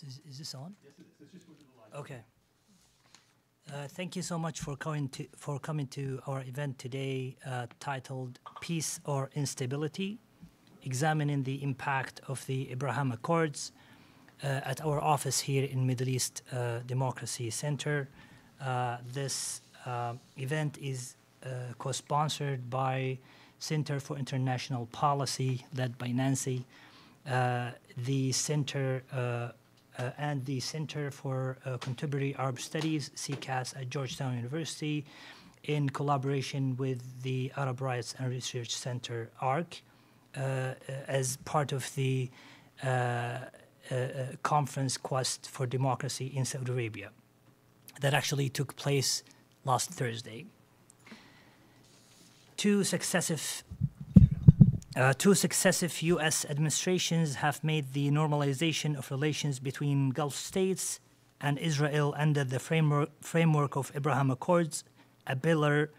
Is this on? Yes, it is. Let's just go to the live. Okay. Thank you so much for coming to our event today, titled "Peace or Instability: Examining the Impact of the Abraham Accords," at our office here in Middle East Democracy Center. This event is co-sponsored by Center for International Policy, led by Nancy, the Center and the Center for Contemporary Arab Studies, CCAS, at Georgetown University, in collaboration with the Arab Rights and Research Center, ARC, as part of the conference Quest for Democracy in Saudi Arabia that actually took place last Thursday. Two successive U.S. administrations have made the normalization of relations between Gulf states and Israel under the framework of Abraham Accords a pillar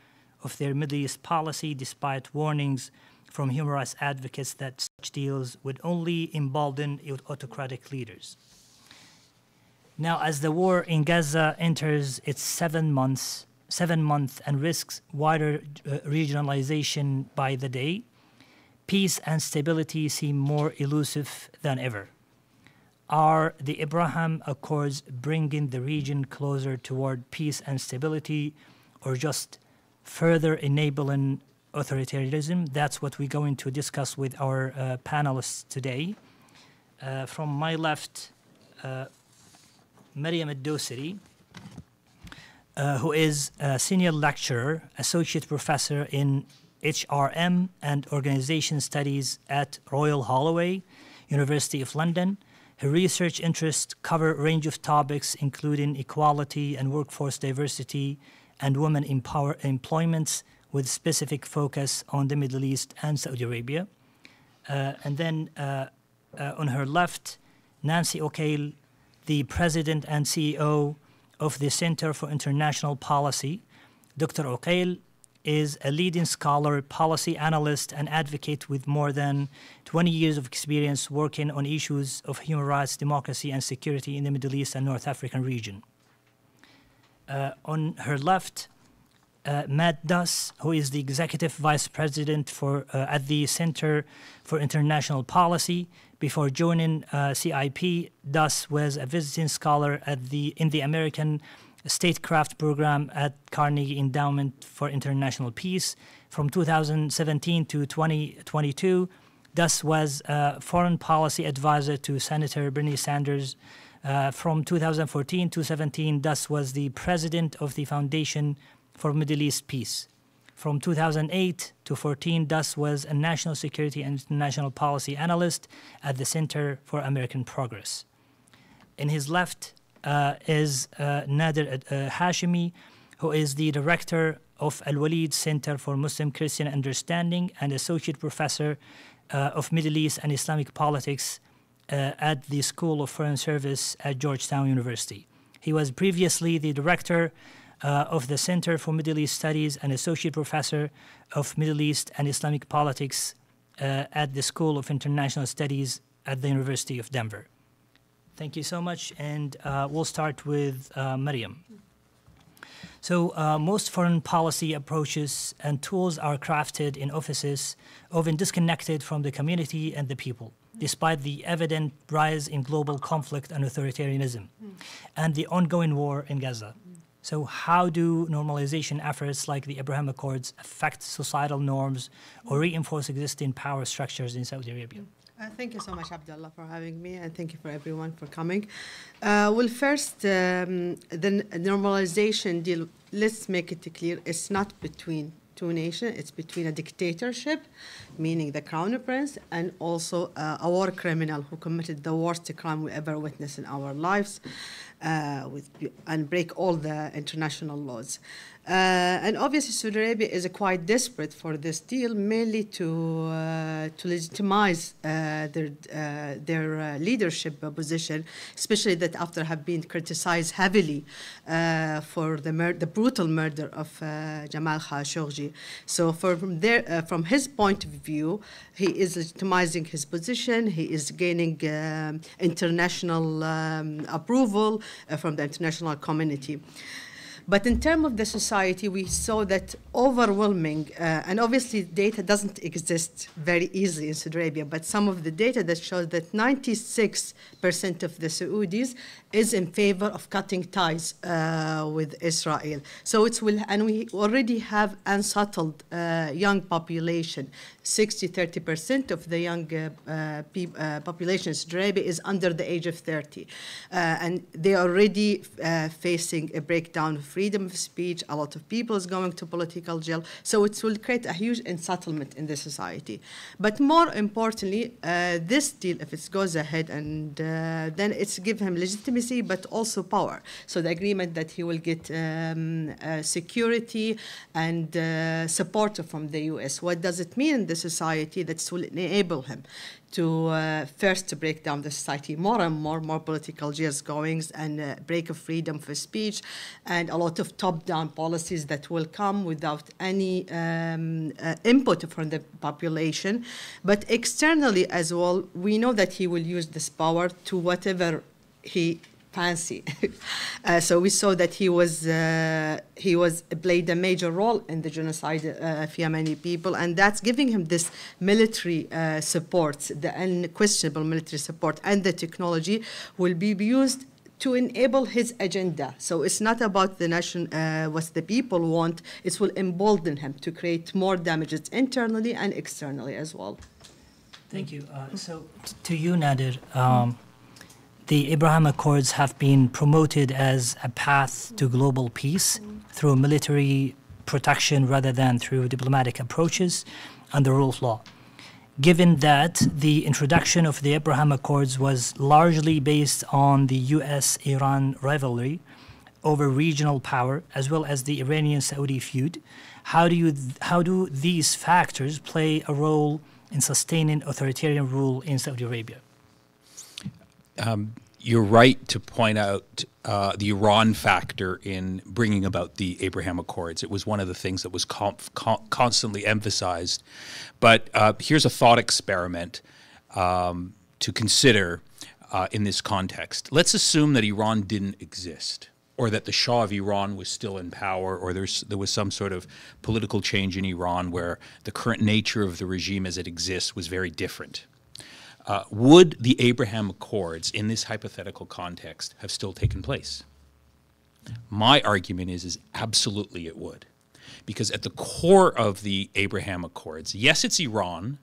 of their Middle East policy, despite warnings from human rights advocates that such deals would only embolden autocratic leaders. Now, as the war in Gaza enters its seventh month and risks wider regionalization by the day, peace and stability seem more elusive than ever. Are the Abraham Accords bringing the region closer toward peace and stability, or just further enabling authoritarianism? That's what we're going to discuss with our panelists today. From my left, Maryam Al-Dosari, who is a senior lecturer, associate professor in HRM and Organization Studies at Royal Holloway, University of London. Her research interests cover a range of topics, including equality and workforce diversity and women employments, with specific focus on the Middle East and Saudi Arabia. And then on her left, Nancy O'Kale, the president and CEO of the Center for International Policy. Dr. O'Kale is a leading scholar, policy analyst, and advocate with more than 20 years of experience working on issues of human rights, democracy, and security in the Middle East and North African region. On her left, Matt Duss, who is the executive vice president at the Center for International Policy. Before joining CIP, Duss was a visiting scholar in the American Statecraft Program at Carnegie Endowment for International Peace. From 2017 to 2022, Duss was a foreign policy advisor to Senator Bernie Sanders. From 2014 to 2017, Duss was the president of the Foundation for Middle East Peace. From 2008 to 2014, Duss was a national security and international policy analyst at the Center for American Progress. In his left is Nader Hashemi, who is the director of Al-Walid Center for Muslim-Christian Understanding and associate professor of Middle East and Islamic politics at the School of Foreign Service at Georgetown University. He was previously the director of the Center for Middle East Studies and associate professor of Middle East and Islamic politics at the School of International Studies at the University of Denver. Thank you so much, and we'll start with Maryam. So most foreign policy approaches and tools are crafted in offices, often disconnected from the community and the people, despite the evident rise in global conflict and authoritarianism and the ongoing war in Gaza. So how do normalization efforts like the Abraham Accords affect societal norms or reinforce existing power structures in Saudi Arabia? Thank you so much, Abdullah, for having me, and thank you for everyone for coming. Well, first, the normalization deal, let's make it clear, it's not between two nations, it's between a dictatorship, meaning the crown prince, and also a war criminal who committed the worst crime we ever witnessed in our lives, and break all the international laws. And obviously, Saudi Arabia is quite desperate for this deal, mainly to legitimize their leadership position, especially that after have been criticized heavily for the brutal murder of Jamal Khashoggi. So from his point of view, he is legitimizing his position. He is gaining international approval from the international community. But in terms of the society, we saw that overwhelming, and obviously data doesn't exist very easily in Saudi Arabia, but some of the data that shows that 96% of the Saudis is in favor of cutting ties with Israel. So and we already have unsettled young population. 30% of the young population in Saudi Arabia is under the age of 30. And they are already facing a breakdown of freedom of speech. A lot of people is going to political jail. So it will create a huge unsettlement in the society. But more importantly, this deal, if it goes ahead, and then it's give him legitimacy, but also power. So the agreement that he will get security and support from the U.S. What does it mean in the society? That will enable him to first to break down the society more and more political jails goings and break of freedom of speech and a lot of top-down policies that will come without any input from the population. But externally as well, we know that he will use this power to whatever he fancy. So we saw that he played a major role in the genocide of Yemeni people, and that's giving him this military support, the unquestionable military support, and the technology will be used to enable his agenda. So it's not about the nation, what the people want. It will embolden him to create more damages internally and externally as well. Thank you. So to you, Nader, the Abraham Accords have been promoted as a path to global peace through military protection rather than through diplomatic approaches and the rule of law. Given that the introduction of the Abraham Accords was largely based on the US-Iran rivalry over regional power, as well as the Iranian-Saudi feud, how do these factors play a role in sustaining authoritarian rule in Saudi Arabia? You're right to point out the Iran factor in bringing about the Abraham Accords. It was one of the things that was constantly emphasized. But here's a thought experiment to consider in this context. Let's assume that Iran didn't exist, or that the Shah of Iran was still in power, or there was some sort of political change in Iran where the current nature of the regime as it exists was very different. Would the Abraham Accords in this hypothetical context have still taken place? My argument is absolutely it would. Because at the core of the Abraham Accords, yes, it's Iran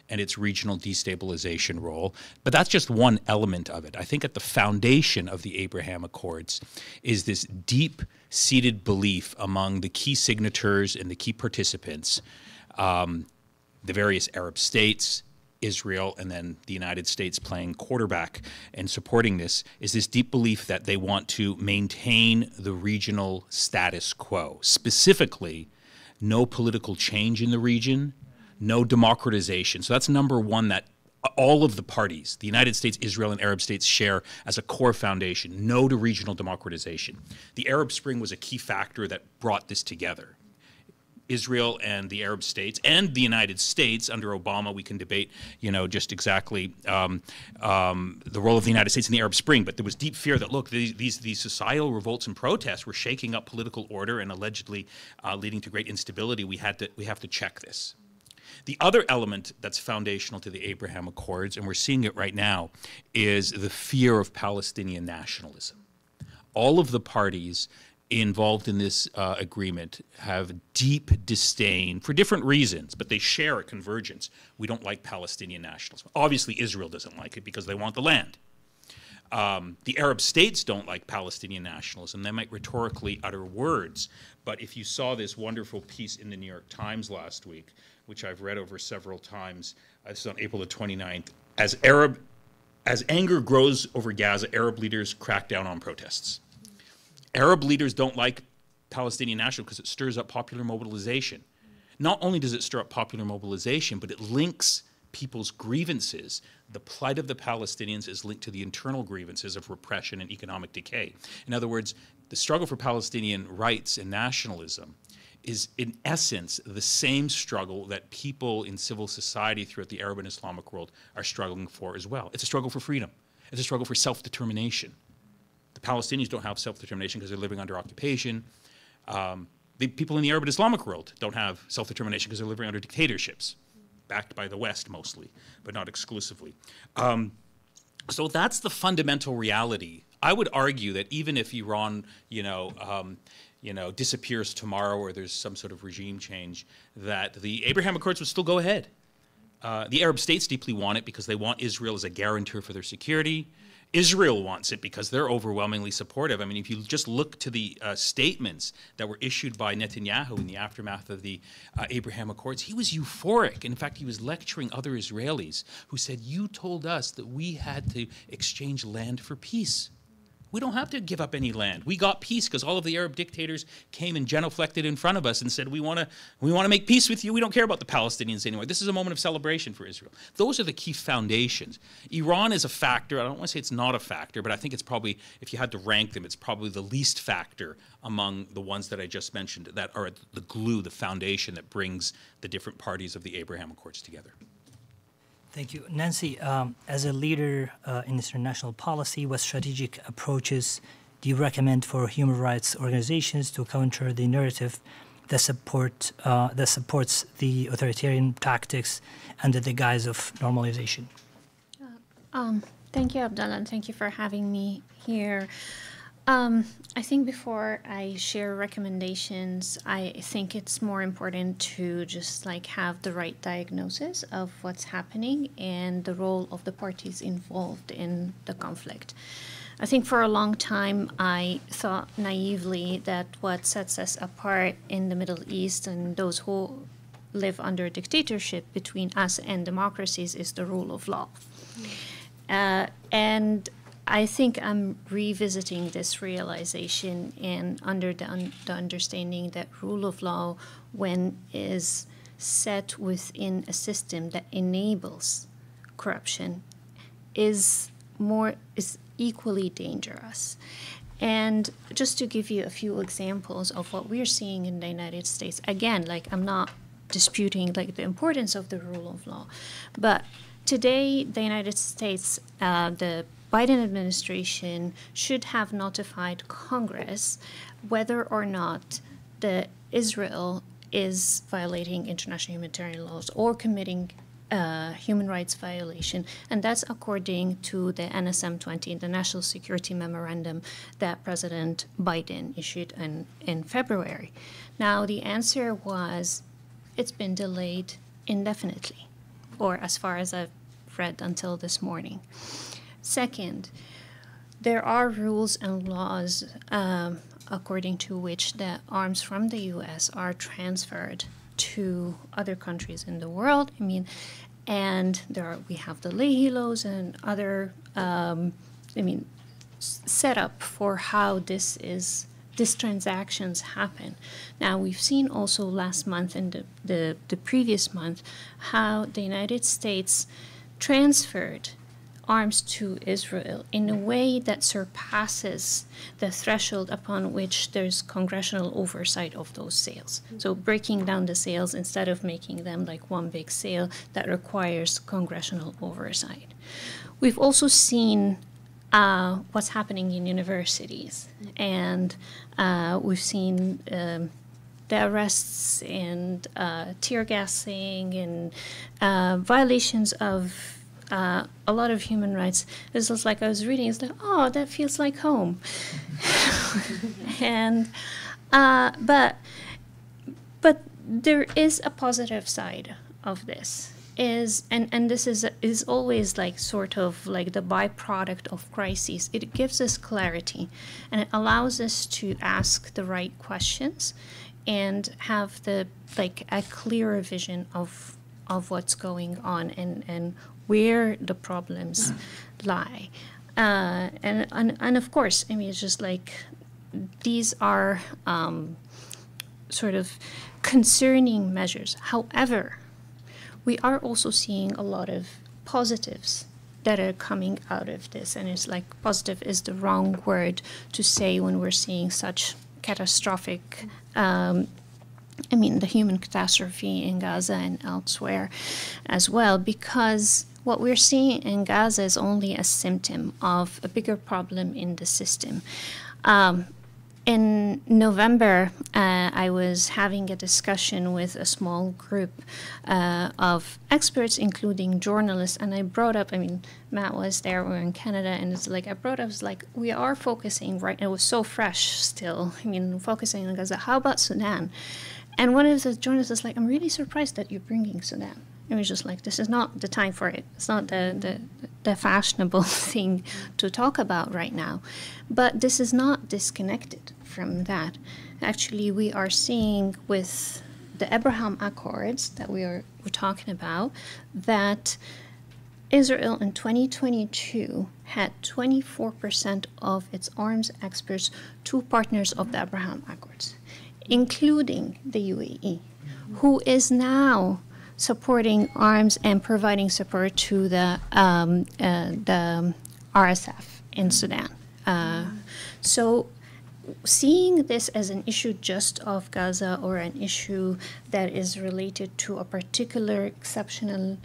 and its regional destabilization role, but that's just one element of it. I think at the foundation of the Abraham Accords is this deep-seated belief among the key signatories and the key participants, the various Arab states, Israel, and then the United States playing quarterback and supporting this, is this deep belief that they want to maintain the regional status quo. Specifically, no political change in the region, no democratization. So that's number one that all of the parties, the United States, Israel, and Arab states share as a core foundation, no to regional democratization. The Arab Spring was a key factor that brought this together. Israel and the Arab states and the United States under Obama, we can debate, just exactly the role of the United States in the Arab Spring. But there was deep fear that, look, these societal revolts and protests were shaking up political order and allegedly leading to great instability. We have to check this. The other element that's foundational to the Abraham Accords, and we're seeing it right now, is the fear of Palestinian nationalism. All of the parties involved in this agreement have deep disdain for different reasons, but they share a convergence. We don't like Palestinian nationalism. Obviously, Israel doesn't like it because they want the land. The Arab states don't like Palestinian nationalism. They might rhetorically utter words, but if you saw this wonderful piece in the New York Times last week, which I've read over several times, this is on April the 29th, as anger grows over Gaza, Arab leaders crack down on protests. Arab leaders don't like Palestinian national because it stirs up popular mobilization. Not only does it stir up popular mobilization, but it links people's grievances. The plight of the Palestinians is linked to the internal grievances of repression and economic decay. In other words, the struggle for Palestinian rights and nationalism is in essence the same struggle that people in civil society throughout the Arab and Islamic world are struggling for as well. It's a struggle for freedom. It's a struggle for self-determination. The Palestinians don't have self-determination because they're living under occupation. The people in the Arab and Islamic world don't have self-determination because they're living under dictatorships, backed by the West mostly, but not exclusively. So that's the fundamental reality. I would argue that even if Iran, disappears tomorrow or there's some sort of regime change, that the Abraham Accords would still go ahead. The Arab states deeply want it because they want Israel as a guarantor for their security. Israel wants it because they're overwhelmingly supportive. I mean, if you just look to the statements that were issued by Netanyahu in the aftermath of the Abraham Accords, he was euphoric. In fact, he was lecturing other Israelis who said, "You told us that we had to exchange land for peace. We don't have to give up any land. We got peace because all of the Arab dictators came and genuflected in front of us and said, we want to make peace with you. We don't care about the Palestinians anymore. This is a moment of celebration for Israel." Those are the key foundations. Iran is a factor. I don't want to say it's not a factor, but I think it's probably, if you had to rank them, it's probably the least factor among the ones that I just mentioned that are the glue, the foundation that brings the different parties of the Abraham Accords together. Thank you. Nancy, as a leader in international policy, what strategic approaches do you recommend for human rights organizations to counter the narrative that supports the authoritarian tactics under the guise of normalization? Thank you, Abdullah, and thank you for having me here. I think before I share recommendations, I think it's more important to just have the right diagnosis of what's happening and the role of the parties involved in the conflict. I think for a long time I thought naively that what sets us apart in the Middle East and those who live under dictatorship between us and democracies is the rule of law. And I think I'm revisiting this realization and under the understanding that rule of law, when is set within a system that enables corruption, is equally dangerous. And just to give you a few examples of what we're seeing in the United States, again, I'm not disputing the importance of the rule of law, but today the United States, the Biden administration should have notified Congress whether or not Israel is violating international humanitarian laws or committing human rights violation, and that's according to the NSM-20, the National Security Memorandum that President Biden issued in February. Now, the answer was it's been delayed indefinitely, or as far as I've read until this morning. Second, there are rules and laws according to which the arms from the U.S. are transferred to other countries in the world. And we have the Leahy laws and other, set up for how these transactions happen. Now, we've seen also last month and the previous month how the United States transferred arms to Israel in a way that surpasses the threshold upon which there's congressional oversight of those sales. So breaking down the sales instead of making them one big sale that requires congressional oversight. We've also seen what's happening in universities, and we've seen the arrests and tear gassing and violations of a lot of human rights. This was I was reading, it's oh, that feels like home. And but there is a positive side of this. And this is always sort of the byproduct of crises. It gives us clarity, and it allows us to ask the right questions and have a clearer vision of what's going on and where the problems lie. And of course, it's just these are sort of concerning measures. However, we are also seeing a lot of positives that are coming out of this. And it's like positive is the wrong word to say when we're seeing such catastrophic, the human catastrophe in Gaza and elsewhere as well, because what we're seeing in Gaza is only a symptom of a bigger problem in the system. In November, I was having a discussion with a small group of experts, including journalists, and I brought up, Matt was there, we were in Canada, and it's like, I brought up, we are focusing, right, it was so fresh still, focusing on Gaza, how about Sudan? And one of the journalists was like, I'm really surprised that you're bringing Sudan. It was just like, this is not the time for it. It's not the fashionable thing to talk about right now. But this is not disconnected from that. Actually, we are seeing with the Abraham Accords that we're talking about, that Israel in 2022 had 24% of its arms exports to partners of the Abraham Accords, including the UAE, who is now supporting arms and providing support to the RSF in Sudan. So seeing this as an issue just of Gaza or an issue that is related to a particular exceptional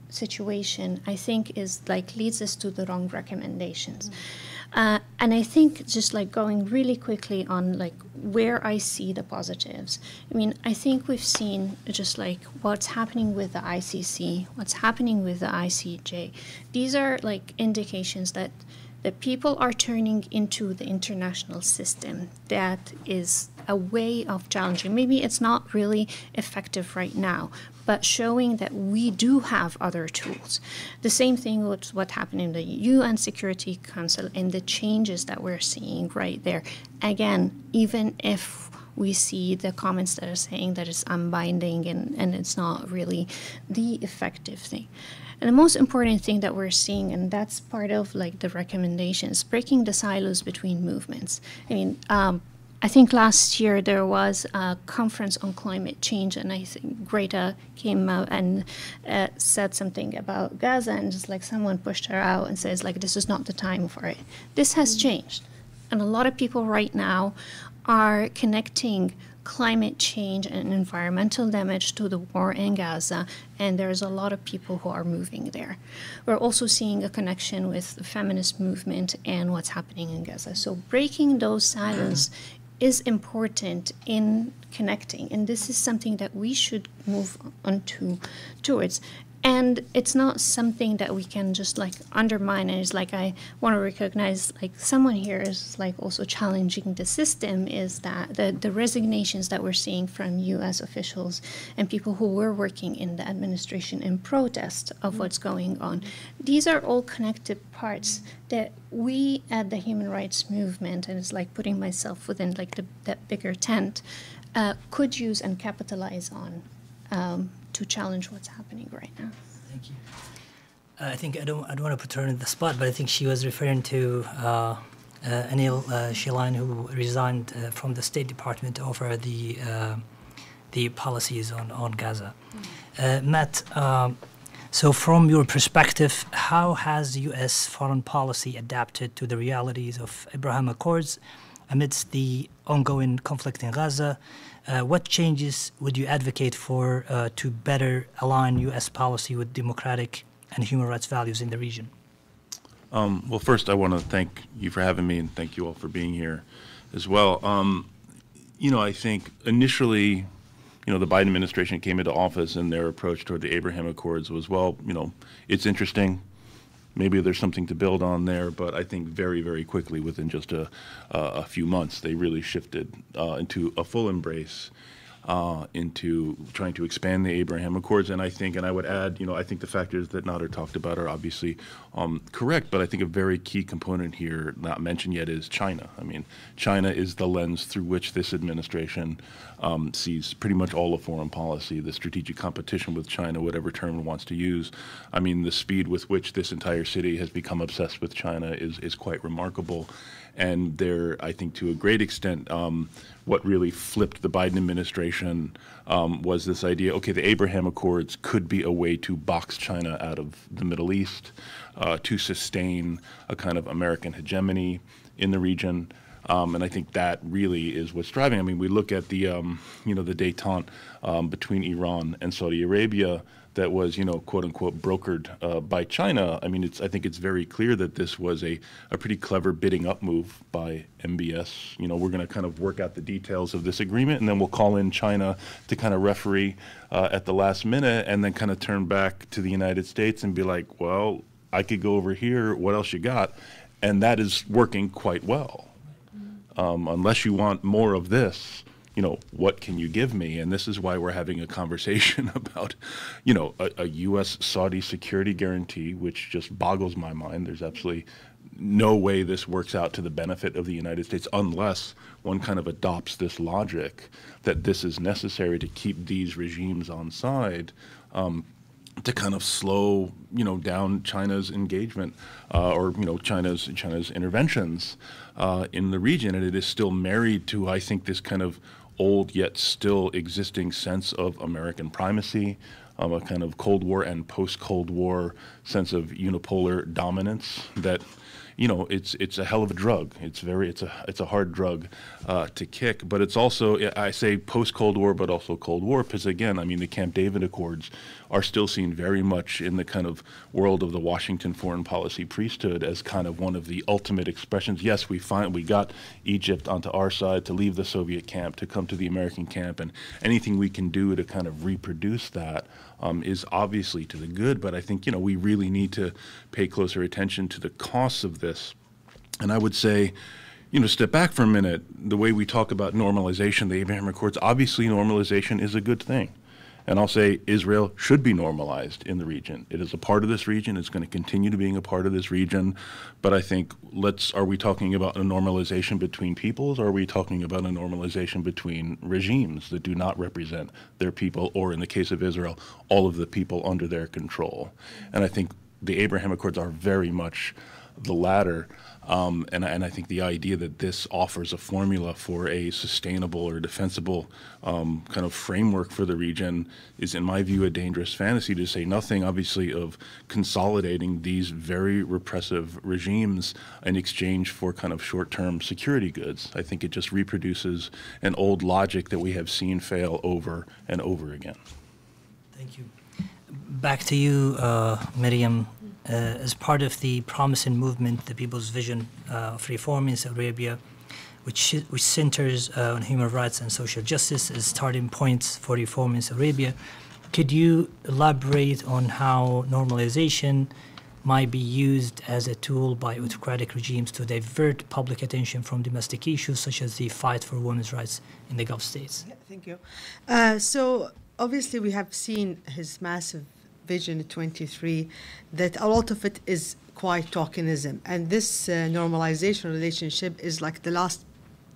situation, I think leads us to the wrong recommendations. And I think just going really quickly on where I see the positives. I think we've seen just what's happening with the ICC, what's happening with the ICJ. These are indications that the people are turning into the international system. That is a way of challenging. Maybe it's not really effective right now, but showing that we do have other tools. The same thing with what happened in the UN Security Council and the changes that we're seeing right there. Again, even if we see the comments that are saying that it's unbinding and it's not really the effective thing. And the most important thing that we're seeing, and that's part of the recommendations, breaking the silos between movements. I think last year there was a conference on climate change, and I think Greta came out and said something about Gaza, and just someone pushed her out and says this is not the time for it. This has changed, and a lot of people right now are connecting climate change and environmental damage to the war in Gaza, and there's a lot of people who are moving there. We're also seeing a connection with the feminist movement and what's happening in Gaza. So breaking those silos is important in connecting, and this is something that we should move on towards. And it's not something that we can just undermine. And it's I want to recognize someone here is also challenging the system, is that the resignations that we're seeing from U.S. officials and people who were working in the administration in protest of what's going on. These are all connected parts that we at the human rights movement, and it's putting myself within that bigger tent, could use and capitalize on to challenge what's happening right now. Thank you. I think I don't want to put her in the spot, but I think she was referring to Anil Shilan, who resigned from the State Department over the policies on Gaza. Matt, so from your perspective, how has U.S. foreign policy adapted to the realities of Abraham Accords amidst the ongoing conflict in Gaza? What changes would you advocate for to better align U.S. policy with democratic and human rights values in the region? Well, first, I want to thank you for having me, and thank you all for being here as well. I think initially, the Biden administration came into office, and their approach toward the Abraham Accords was, it's interesting. Maybe there's something to build on there, but I think very, very quickly, within just a few months, they really shifted into a full embrace into trying to expand the Abraham Accords. And I would add, I think the factors that Nader talked about are obviously correct, but I think a very key component here, not mentioned yet, is China. I mean, China is the lens through which this administration sees pretty much all of foreign policy, the strategic competition with China, whatever term it wants to use. I mean, the speed with which this entire city has become obsessed with China is quite remarkable. And there, I think to a great extent, what really flipped the Biden administration was this idea, okay, the Abraham Accords could be a way to box China out of the Middle East, to sustain a kind of American hegemony in the region. And I think that really is what's driving. I mean, we look at the, the détente between Iran and Saudi Arabia that was, quote unquote, brokered by China. I mean, I think it's very clear that this was a pretty clever bidding up move by MBS. We're going to kind of work out the details of this agreement, and then we'll call in China to kind of referee at the last minute, and then kind of turn back to the United States and be like, well, I could go over here. What else you got? And that is working quite well. Unless you want more of this, what can you give me? And this is why we're having a conversation about, a U.S.-Saudi security guarantee, which just boggles my mind. There's absolutely no way this works out to the benefit of the United States unless one kind of adopts this logic that this is necessary to keep these regimes on side, to kind of slow, down China's engagement or China's interventions in the region, and it is still married to, I think, this kind of old yet still existing sense of American primacy, a kind of Cold War and post-Cold War sense of unipolar dominance that. It's a hell of a drug. It's a hard drug to kick, but it's also, I say post-Cold War, but also Cold War, because again, I mean, the Camp David Accords are still seen very much in the kind of world of the Washington foreign policy priesthood as kind of one of the ultimate expressions. Yes, we got Egypt onto our side to leave the Soviet camp, to come to the American camp, and anything we can do to kind of reproduce that is obviously to the good, but I think, we really need to pay closer attention to the costs of this. And I would say, step back for a minute, the way we talk about normalization, the Abraham Accords, obviously normalization is a good thing. And I'll say Israel should be normalized in the region. It is a part of this region. It's going to continue to being a part of this region. But I think are we talking about a normalization between peoples, or are we talking about a normalization between regimes that do not represent their people, or in the case of Israel, all of the people under their control? And I think the Abraham Accords are very much the latter. And I think the idea that this offers a formula for a sustainable or defensible kind of framework for the region is, in my view, a dangerous fantasy, to say nothing, obviously, of consolidating these very repressive regimes in exchange for kind of short-term security goods. I think it just reproduces an old logic that we have seen fail over and over again. Thank you. Back to you, Miriam. As part of the promising movement, the People's Vision of Reform in Saudi Arabia, which centers on human rights and social justice as starting points for reform in Saudi Arabia, could you elaborate on how normalization might be used as a tool by autocratic regimes to divert public attention from domestic issues such as the fight for women's rights in the Gulf states? Yeah, thank you. So obviously we have seen his massive Vision 23, that a lot of it is quite tokenism. And this normalization relationship is like the last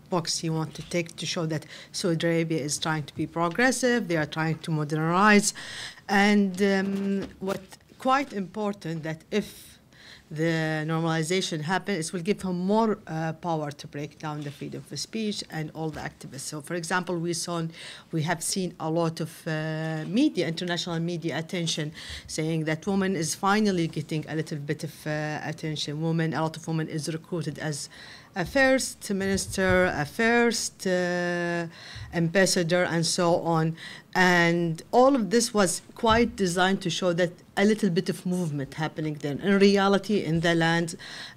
box you want to take to show that Saudi Arabia is trying to be progressive, they are trying to modernize. And what quite important that if the normalization happens, it will give him more power to break down the freedom of speech and all the activists. So, for example, we have seen a lot of international media attention saying that women is finally getting a little bit of attention. A lot of women is recruited as a first minister, a first ambassador, and so on. And all of this was quite designed to show that a little bit of movement happening there. In reality, in the land,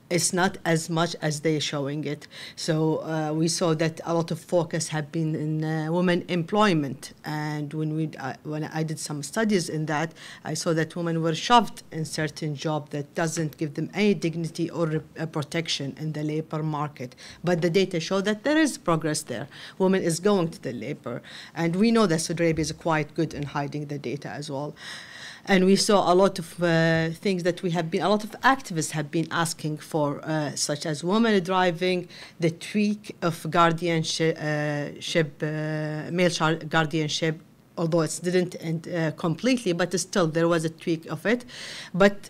it's not as much as they're showing it. So we saw that a lot of focus had been in women employment. And when I did some studies in that, I saw that women were shoved in certain jobs that doesn't give them any dignity or protection in the labor market. market. But the data show that there is progress there. Women is going to the labor. And we know that Saudi Arabia is quite good in hiding the data as well. And we saw a lot of things that a lot of activists have been asking for, such as women driving, the tweak of guardianship, male guardianship, although it didn't end completely, but still there was a tweak of it. But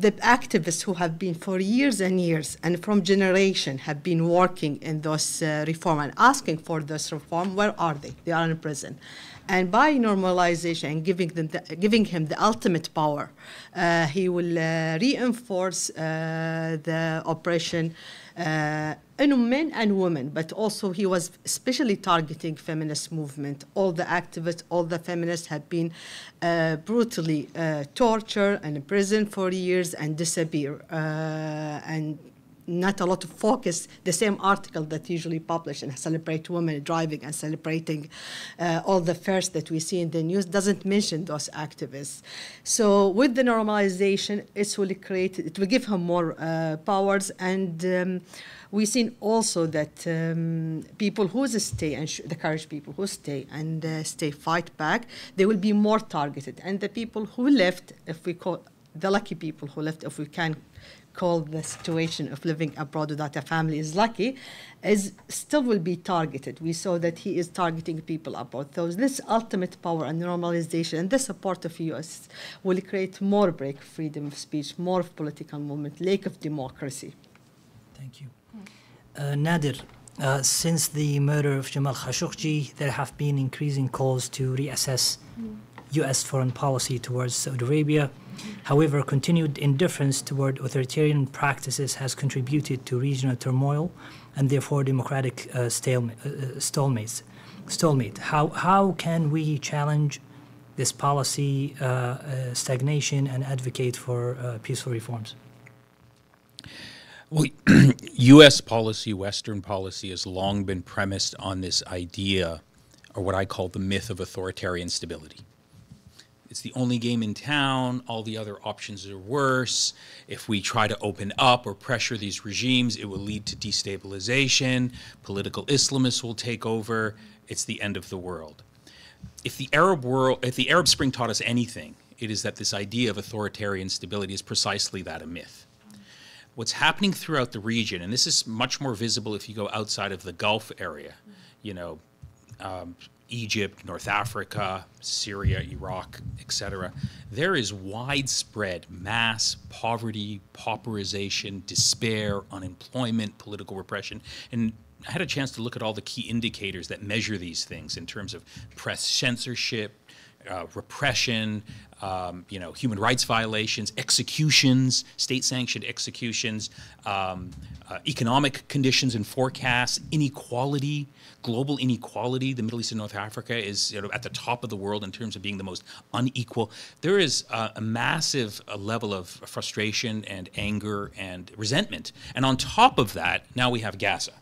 the activists who have been for years and years and from generation have been working in those reform and asking for this reform, where are they? They are in prison. And by normalization and giving him the ultimate power, he will reinforce the oppression in men and women, but also he was especially targeting feminist movement. All the activists, all the feminists have been brutally tortured and imprisoned for years and disappear. And not a lot of focus, the same article that usually publish and celebrate women driving and celebrating all the firsts that we see in the news doesn't mention those activists. So with the normalization, it will give him more powers, and we've seen also that people who stay, and the courage people who stay and fight back, they will be more targeted. And the people who left, if we call the lucky people who left, if we can call the situation of living abroad without a family is lucky, is still will be targeted. We saw that he is targeting people abroad. So this ultimate power and normalization and the support of U.S. will create more break freedom of speech, more of political movement, lack of democracy. Thank you. Nader, since the murder of Jamal Khashoggi, there have been increasing calls to reassess U.S. foreign policy towards Saudi Arabia. However, continued indifference toward authoritarian practices has contributed to regional turmoil and therefore democratic stalemate. How can we challenge this policy stagnation and advocate for peaceful reforms? Well, U.S. policy, Western policy, has long been premised on this idea, or what I call the myth of authoritarian stability. It's the only game in town. All the other options are worse. If we try to open up or pressure these regimes, it will lead to destabilization. Political Islamists will take over. It's the end of the world. If the Arab Spring taught us anything, it is that this idea of authoritarian stability is precisely that, a myth. What's happening throughout the region, and this is much more visible if you go outside of the Gulf area, Egypt, North Africa, Syria, Iraq, etc. There is widespread mass poverty, pauperization, despair, unemployment, political repression. And I had a chance to look at all the key indicators that measure these things in terms of press censorship, repression, human rights violations, executions, state-sanctioned executions, economic conditions and forecasts, inequality, global inequality. The Middle East and North Africa is at the top of the world in terms of being the most unequal. There is a massive level of frustration and anger and resentment. And on top of that, now we have Gaza.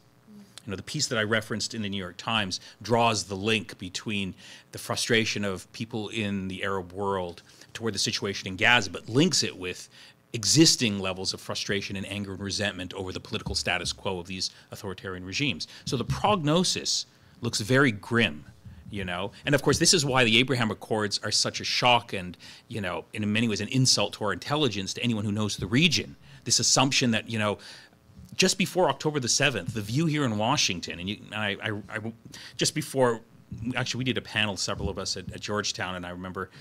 The piece that I referenced in the New York Times draws the link between the frustration of people in the Arab world toward the situation in Gaza, but links it with existing levels of frustration and anger and resentment over the political status quo of these authoritarian regimes. So the prognosis looks very grim, And of course, this is why the Abraham Accords are such a shock and, in many ways an insult to our intelligence, to anyone who knows the region. This assumption that, just before October the 7th, the view here in Washington, and just before, actually we did a panel, several of us at Georgetown, and I remember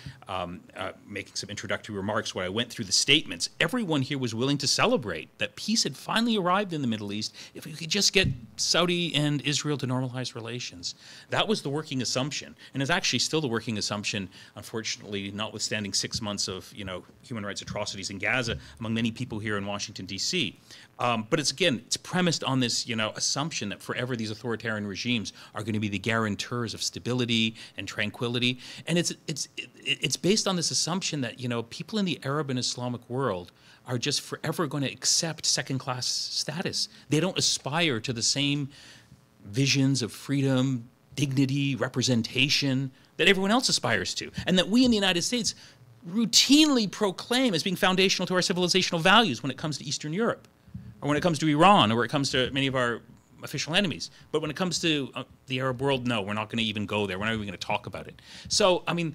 making some introductory remarks where I went through the statements. Everyone here was willing to celebrate that peace had finally arrived in the Middle East if we could just get Saudi and Israel to normalize relations. That was the working assumption, and is actually still the working assumption, unfortunately, notwithstanding 6 months of human rights atrocities in Gaza among many people here in Washington, D.C. But it's premised on this, assumption that forever these authoritarian regimes are going to be the guarantors of stability and tranquility, and it's based on this assumption that people in the Arab and Islamic world are just forever going to accept second-class status. They don't aspire to the same visions of freedom, dignity, representation that everyone else aspires to, and that we in the United States routinely proclaim as being foundational to our civilizational values when it comes to Eastern Europe, or when it comes to Iran, or when it comes to many of our official enemies. But when it comes to the Arab world, no, we're not going to even go there. We're not even going to talk about it. So, I mean,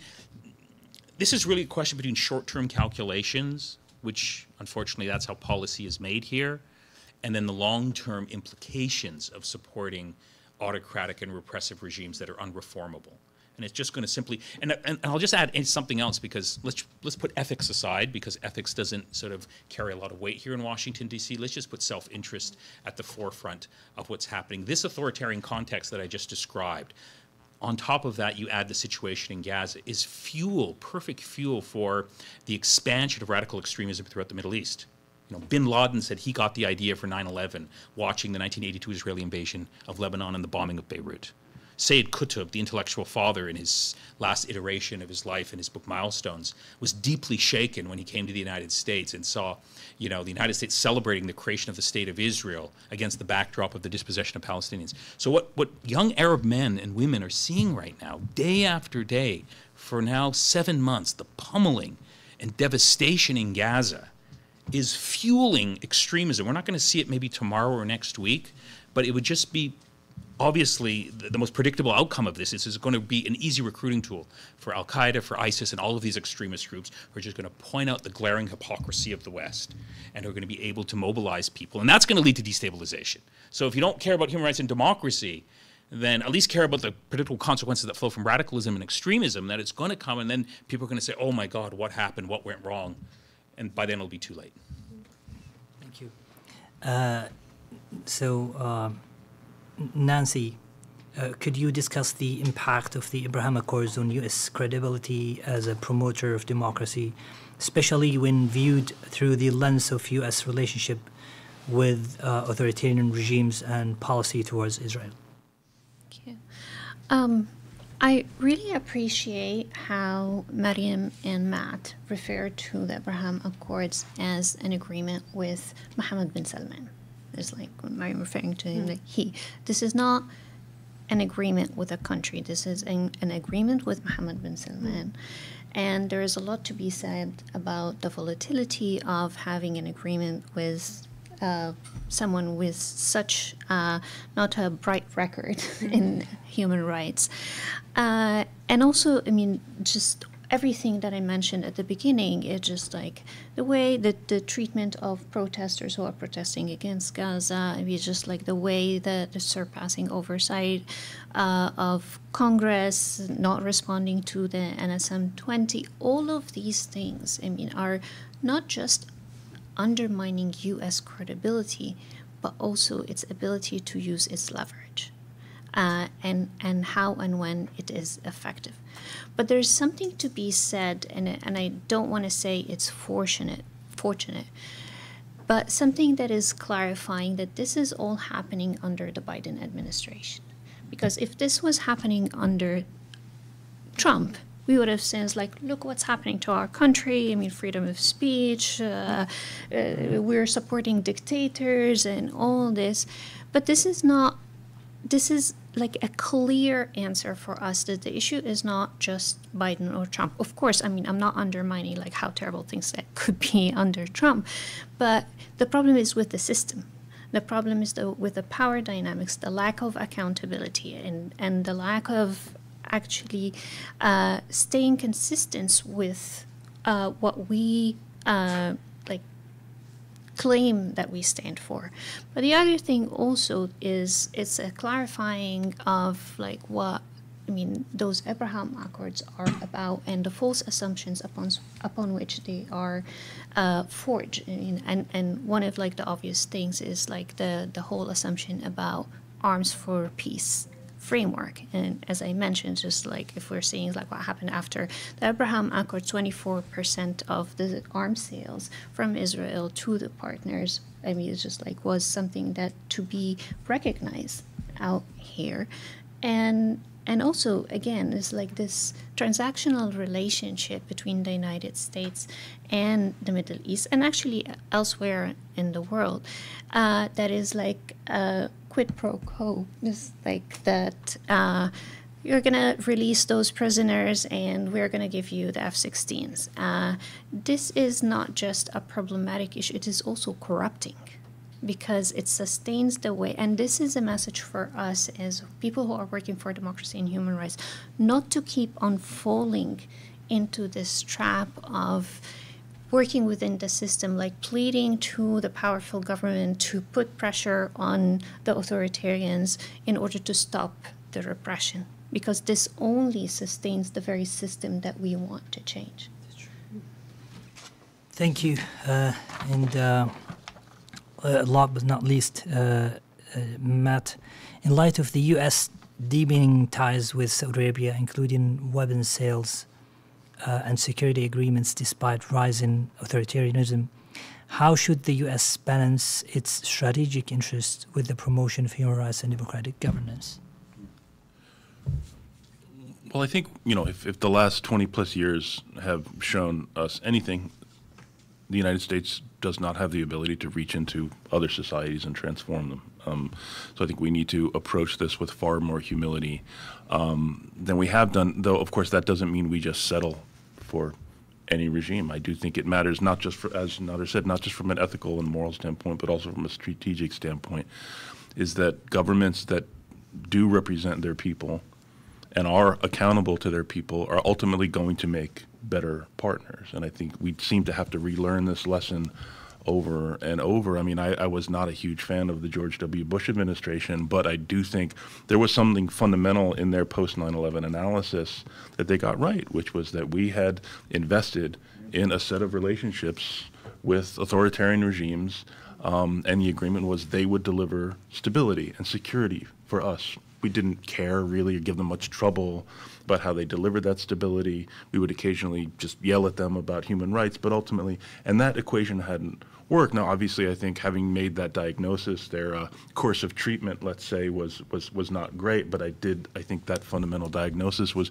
this is really a question between short-term calculations, which unfortunately that's how policy is made here, and then the long-term implications of supporting autocratic and repressive regimes that are unreformable. And it's just going to simply, and I'll just add something else, because let's put ethics aside, because ethics doesn't sort of carry a lot of weight here in Washington, D.C. Let's just put self-interest at the forefront of what's happening. This authoritarian context that I just described, on top of that, you add the situation in Gaza, is fuel, perfect fuel for the expansion of radical extremism throughout the Middle East. You know, Bin Laden said he got the idea for 9/11 watching the 1982 Israeli invasion of Lebanon and the bombing of Beirut. Sayyid Qutb, the intellectual father in his last iteration of his life in his book Milestones, was deeply shaken when he came to the United States and saw, you know, the United States celebrating the creation of the State of Israel against the backdrop of the dispossession of Palestinians. So what young Arab men and women are seeing right now, day after day, for now 7 months, the pummeling and devastation in Gaza is fueling extremism. We're not going to see it maybe tomorrow or next week, but it would just be obviously the most predictable outcome of this is going to be an easy recruiting tool for Al-Qaeda, for ISIS, and all of these extremist groups who are just going to point out the glaring hypocrisy of the West and are going to be able to mobilize people. And that's going to lead to destabilization. So if you don't care about human rights and democracy, then at least care about the predictable consequences that flow from radicalism and extremism, that it's going to come, and then people are going to say, oh my God, what happened? What went wrong? And by then it'll be too late. Thank you. Nancy, could you discuss the impact of the Abraham Accords on U.S. credibility as a promoter of democracy, especially when viewed through the lens of U.S. relationship with authoritarian regimes and policy towards Israel? Thank you. I really appreciate how Mariam and Matt refer to the Abraham Accords as an agreement with Mohammed bin Salman. It's like when Mariam referring to him, like he. This is not an agreement with a country. This is an agreement with Mohammed bin Salman. And there is a lot to be said about the volatility of having an agreement with someone with such not a bright record in human rights. And also, I mean, just everything that I mentioned at the beginning, it's just like the way that the treatment of protesters who are protesting against Gaza, I mean, just like the way that the surpassing oversight of Congress, not responding to the NSM 20, all of these things, I mean, are not just undermining U.S. credibility, but also its ability to use its leverage. And how and when it is effective. But there's something to be said, and I don't want to say it's fortunate, but something that is clarifying that this is all happening under the Biden administration. Because if this was happening under Trump, we would have said, like, look what's happening to our country. I mean, freedom of speech, we're supporting dictators and all this. But this is not, this is like a clear answer for us that the issue is not just Biden or Trump. Of course, I mean, I'm not undermining like how terrible things that could be under Trump, but the problem is with the system. The problem is with the power dynamics, the lack of accountability, and the lack of actually staying consistent with what we claim that we stand for. But the other thing also is it's a clarifying of like what, I mean, those Abraham Accords are about and the false assumptions upon which they are forged. I mean, and one of like the obvious things is like the whole assumption about arms for peace framework. And as I mentioned, just like if we're seeing like what happened after the Abraham Accord, 24% of the arms sales from Israel to the partners, I mean, it's just like was something that to be recognized out here. And also, again, it's like this transactional relationship between the United States and the Middle East, and actually elsewhere in the world, that is like quid pro quo. It's like that you're going to release those prisoners and we're going to give you the F-16s. This is not just a problematic issue. It is also corrupting. because it sustains the way, and this is a message for us as people who are working for democracy and human rights, not to keep on falling into this trap of working within the system, like pleading to the powerful government to put pressure on the authoritarians in order to stop the repression, because this only sustains the very system that we want to change. Thank you. Last but not least, Matt, in light of the U.S. deepening ties with Saudi Arabia, including weapons sales and security agreements despite rising authoritarianism, how should the U.S. balance its strategic interests with the promotion of human rights and democratic governance? Well, I think, if the last 20 plus years have shown us anything, the United States does not have the ability to reach into other societies and transform them. So I think we need to approach this with far more humility than we have done, though, of course, that doesn't mean we just settle for any regime. I do think it matters, not just for, as Nader said, not just from an ethical and moral standpoint, but also from a strategic standpoint, is that governments that do represent their people and are accountable to their people are ultimately going to make better partners. And I think we seem to have to relearn this lesson over and over. I mean, I was not a huge fan of the George W. Bush administration, but I do think there was something fundamental in their post 9/11 analysis that they got right, which was that we had invested in a set of relationships with authoritarian regimes, and the agreement was they would deliver stability and security for us. We didn't care really or give them much trouble about how they delivered that stability. We would occasionally just yell at them about human rights, but ultimately, and that equation hadn't worked. Now, obviously, I think having made that diagnosis, their course of treatment, let's say, was not great, but I think that fundamental diagnosis was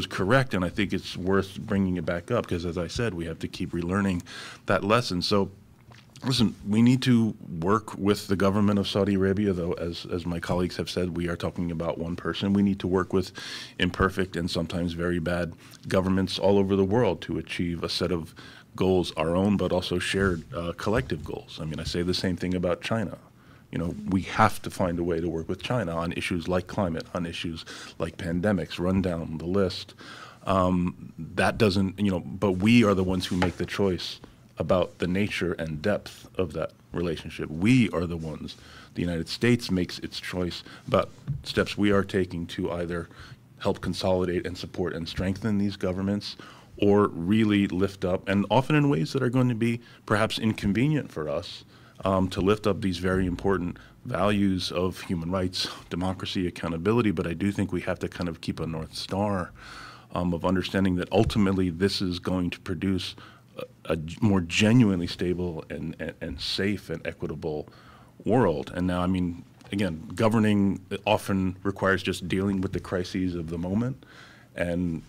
correct, and I think it's worth bringing it back up because, as I said, we have to keep relearning that lesson. So, listen, we need to work with the government of Saudi Arabia, though, as my colleagues have said, we are talking about one person. We need to work with imperfect and sometimes very bad governments all over the world to achieve a set of goals, our own, but also shared collective goals. I mean, I say the same thing about China. We have to find a way to work with China on issues like climate, on issues like pandemics, run down the list. That doesn't, but we are the ones who make the choice about the nature and depth of that relationship. We are the ones, the United States makes its choice about steps we are taking to either help consolidate and support and strengthen these governments or really lift up, and often in ways that are going to be perhaps inconvenient for us, to lift up these very important values of human rights, democracy, accountability. But I do think we have to kind of keep a North Star of understanding that ultimately this is going to produce a more genuinely stable and safe and equitable world. And now, I mean, again, governing often requires just dealing with the crises of the moment. And,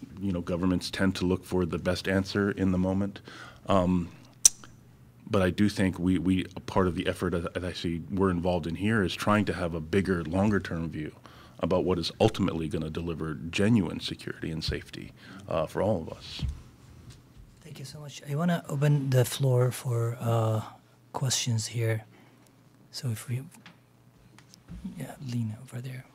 governments tend to look for the best answer in the moment. But I do think we a part of the effort that I see we're involved in here is trying to have a bigger, longer-term view about what is ultimately going to deliver genuine security and safety for all of us. Thank you so much. I want to open the floor for questions here. So if we, Lena over there.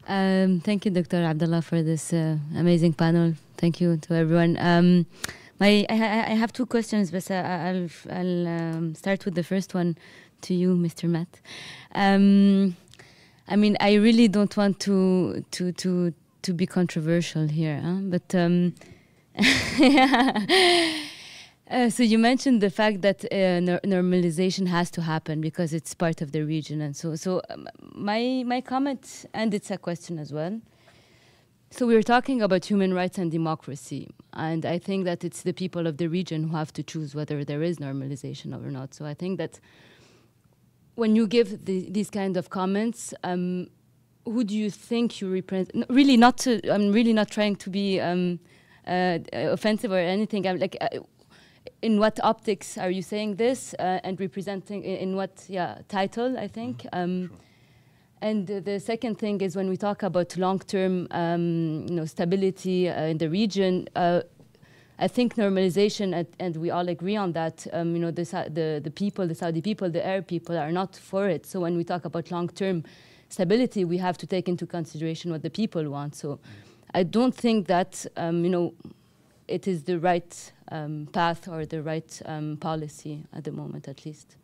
Thank you, Dr. Abdullah, for this amazing panel. Thank you to everyone. I have two questions, but I'll start with the first one to you, Mr. Matt. I mean, I really don't want to be controversial here, but so you mentioned the fact that normalization has to happen because it's part of the region, and so my comment, and it's a question as well. So we're talking about human rights and democracy, and I think that it's the people of the region who have to choose whether there is normalization or not. So I think that when you give these kind of comments, who do you think you represent? Really, I'm really not trying to be offensive or anything. I'm like, in what optics are you saying this and representing? In what title? I think. Sure. And the second thing is when we talk about long-term, stability in the region. I think normalization, and we all agree on that, you know, the people, the Saudi people, the Arab people are not for it. So when we talk about long-term stability, we have to take into consideration what the people want. So I don't think that, you know, it is the right path or the right policy at the moment, at least.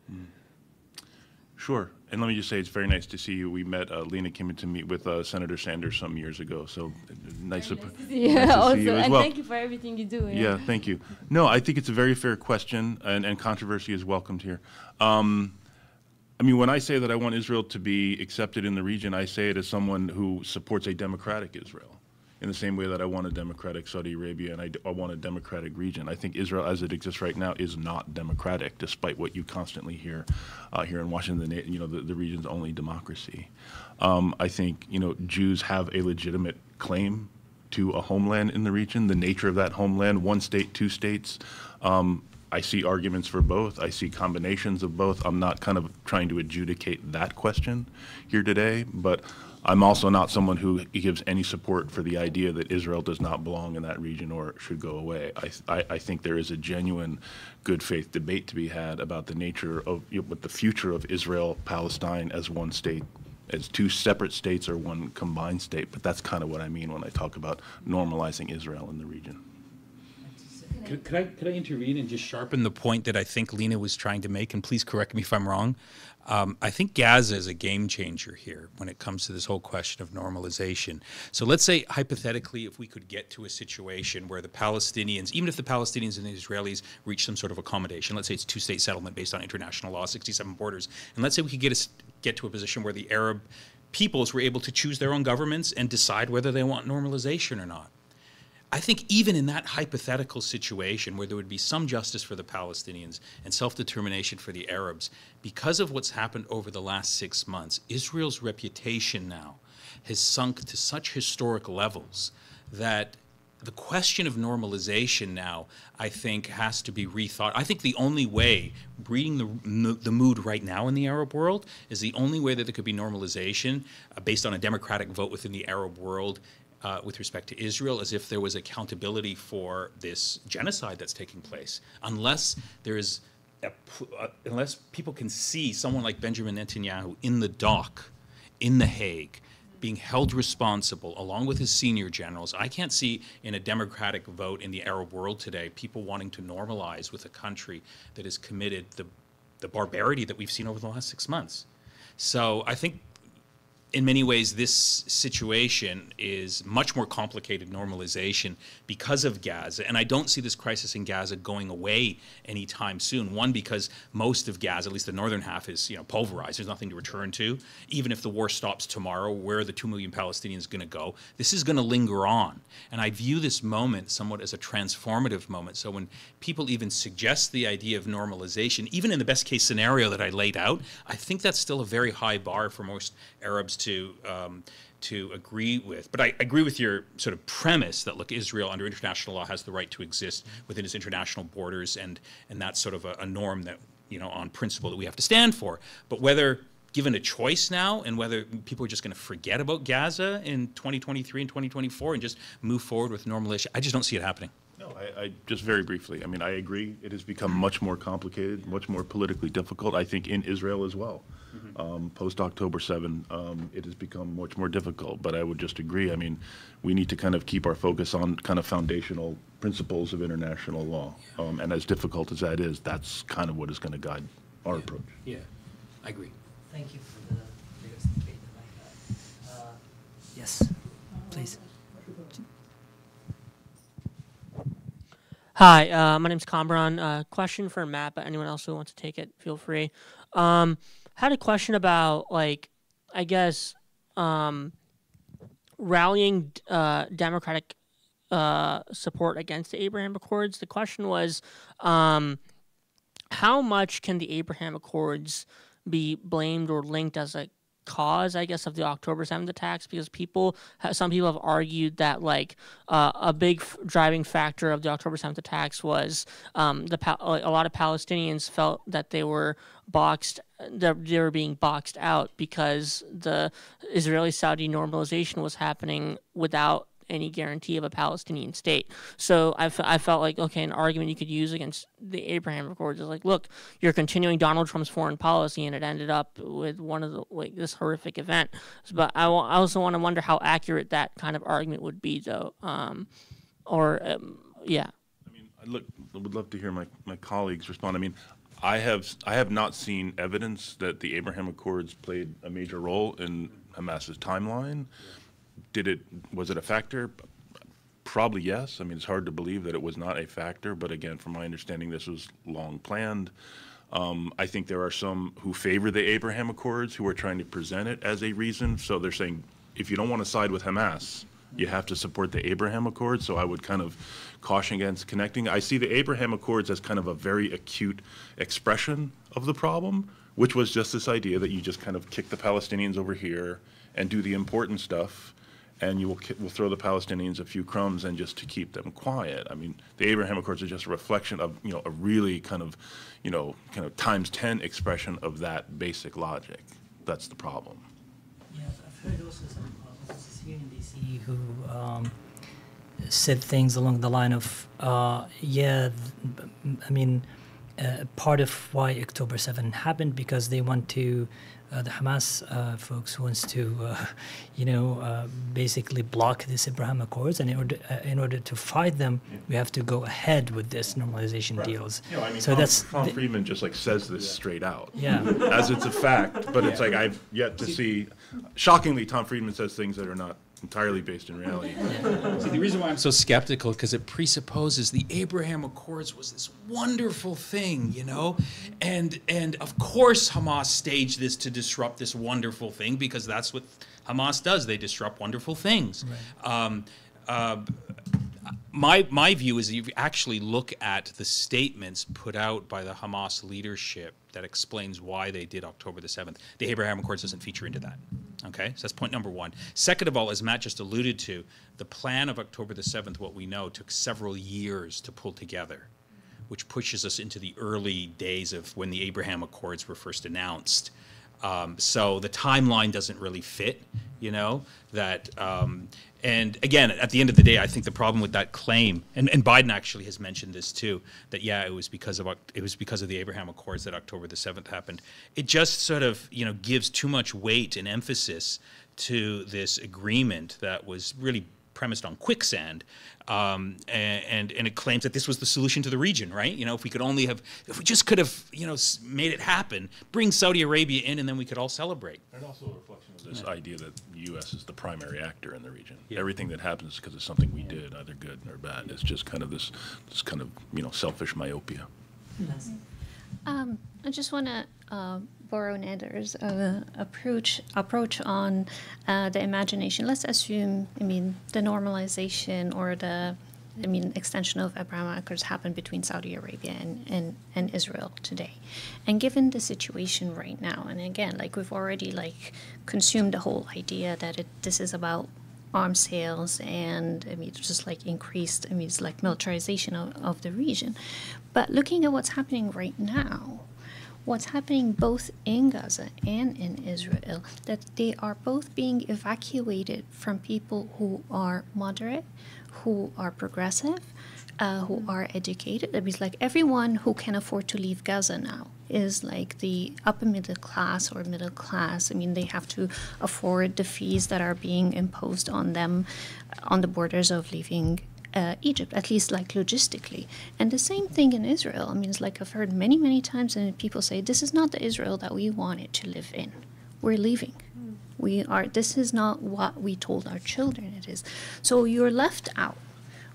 Sure. And let me just say, it's very nice to see you. We met, Lena came in to meet with Senator Sanders some years ago, so nice to see you also, as and well. thank you for everything you do. Yeah, thank you. No, I think it's a very fair question, and controversy is welcomed here. I mean, when I say that I want Israel to be accepted in the region, I say it as someone who supports a democratic Israel, in the same way that I want a democratic Saudi Arabia and I want a democratic region. I think Israel, as it exists right now, is not democratic, despite what you constantly hear here in Washington, you know, the region's only democracy. I think, you know, Jews have a legitimate claim to a homeland in the region, the nature of that homeland, one state, two states. I see arguments for both. I see combinations of both. I'm not kind of trying to adjudicate that question here today, but I'm also not someone who gives any support for the idea that Israel does not belong in that region or should go away. I think there is a genuine good faith debate to be had about the nature of, you know, what the future of Israel, Palestine as one state, as two separate states or one combined state. But that's kind of what I mean when I talk about normalizing Israel in the region. Could I intervene and just sharpen the point that I think Lena was trying to make, and please correct me if I'm wrong. I think Gaza is a game changer here when it comes to this whole question of normalization. So let's say, hypothetically, if we could get to a situation where the Palestinians, even if the Palestinians and the Israelis reach some sort of accommodation, let's say it's two-state settlement based on international law, 67 borders, and let's say we could get to a position where the Arab peoples were able to choose their own governments and decide whether they want normalization or not. I think even in that hypothetical situation where there would be some justice for the Palestinians and self-determination for the Arabs, because of what's happened over the last 6 months, Israel's reputation now has sunk to such historic levels that the question of normalization now, I think, has to be rethought. I think the only way, reading the mood right now in the Arab world, is the only way that there could be normalization based on a democratic vote within the Arab world with respect to Israel, as if there was accountability for this genocide that's taking place. Unless there is, unless people can see someone like Benjamin Netanyahu in the dock, in The Hague, being held responsible along with his senior generals, I can't see in a democratic vote in the Arab world today people wanting to normalize with a country that has committed the barbarity that we've seen over the last 6 months. So I think in many ways, this situation is much more complicated normalization because of Gaza. And I don't see this crisis in Gaza going away anytime soon. One, because most of Gaza, at least the northern half, is, you know, pulverized. There's nothing to return to. Even if the war stops tomorrow, where are the 2 million Palestinians going to go? This is going to linger on. And I view this moment somewhat as a transformative moment. So when people even suggest the idea of normalization, even in the best case scenario that I laid out, I think that's still a very high bar for most Arabs to agree with. But I agree with your sort of premise that, look, Israel under international law has the right to exist within its international borders, and that's sort of a norm that, you know, on principle that we have to stand for. But whether given a choice now and whether people are just going to forget about Gaza in 2023 and 2024 and just move forward with normalization, I just don't see it happening. No, I just very briefly, I mean, I agree. It has become much more complicated, much more politically difficult, I think, in Israel as well. Post-October 7, it has become much more difficult. But I would just agree. I mean, we need to kind of keep our focus on kind of foundational principles of international law. And as difficult as that is, that's kind of what is going to guide our approach. Yeah, I agree. Thank you for the vigorous debate. I like that. Yes, please. Hi, my name's Kamran. Question for Matt, but anyone else who wants to take it, feel free. Had a question about, like, I guess, rallying democratic support against the Abraham Accords. The question was, how much can the Abraham Accords be blamed or linked as a cause, I guess, of the October 7th attacks? Because some people have argued that, like, a big driving factor of the October 7th attacks was a lot of Palestinians felt that they were being boxed out because the Israeli-Saudi normalization was happening without any guarantee of a Palestinian state. So I felt like, okay, an argument you could use against the Abraham Accords is like, look, you're continuing Donald Trump's foreign policy, and it ended up with one of the this horrific event. But I also want to wonder how accurate that kind of argument would be, though. Yeah. I mean, I would love to hear my colleagues respond. I mean, I have not seen evidence that the Abraham Accords played a major role in Hamas's timeline. Was it a factor? Probably yes. I mean, it's hard to believe that it was not a factor, but again, from my understanding, this was long planned. I think there are some who favor the Abraham Accords who are trying to present it as a reason. So they're saying, if you don't want to side with Hamas, you have to support the Abraham Accords. So I would kind of caution against connecting. I see the Abraham Accords as kind of a very acute expression of the problem, which was just this idea that you just kind of kick the Palestinians over here and do the important stuff, and you will throw the Palestinians a few crumbs and just to keep them quiet. I mean, the Abraham Accords are just a reflection of, a really kind of times 10 expression of that basic logic. That's the problem. Yeah, I've heard also some officers here in DC who said things along the line of, part of why October 7 happened because they want to, the Hamas folks wants to, basically block this Abraham Accords, and in order to fight them, we have to go ahead with this normalization deals. So Tom Friedman just says this straight out, yeah, as it's a fact. But it's like I've yet to see. Shockingly, Tom Friedman says things that are not entirely based in reality. See, the reason why I'm so skeptical because it presupposes the Abraham Accords was this wonderful thing, and of course Hamas staged this to disrupt this wonderful thing because that's what Hamas does. They disrupt wonderful things. Right. My view is that you actually look at the statements put out by the Hamas leadership that explains why they did October the 7th. The Abraham Accords doesn't feature into that. Okay, so that's point number one. Second of all, as Matt just alluded to, the plan of October the 7th, what we know, took several years to pull together, which pushes us into the early days of when the Abraham Accords were first announced. So the timeline doesn't really fit, and again, at the end of the day, I think the problem with that claim, and Biden actually has mentioned this too, that it was because of the Abraham Accords that October the 7th happened. It just sort of gives too much weight and emphasis to this agreement that was really premised on quicksand, and it claims that this was the solution to the region, right? If we just could have made it happen, bring Saudi Arabia in, and then we could all celebrate. And also a reflection of this idea that the U.S. is the primary actor in the region. Yeah. Everything that happens is because of something we did, either good or bad. It's just kind of this kind of selfish myopia. Yes. I just want to borrow Nader's approach on the imagination. Let's assume, the normalization or the extension of Abraham Accords happened between Saudi Arabia and Israel today. And given the situation right now, and again, we've already consumed the whole idea that this is about arms sales and just increased militarization of the region. But looking at what's happening right now, what's happening both in Gaza and in Israel, that they are both being evacuated from people who are moderate, who are progressive, who are educated. That means everyone who can afford to leave Gaza now is the upper middle class or middle class. They have to afford the fees that are being imposed on them on the borders of leaving Egypt, at least logistically. And the same thing in Israel. It's I've heard many, many times and people say, this is not the Israel that we wanted to live in. We're leaving. This is not what we told our children it is. So you're left out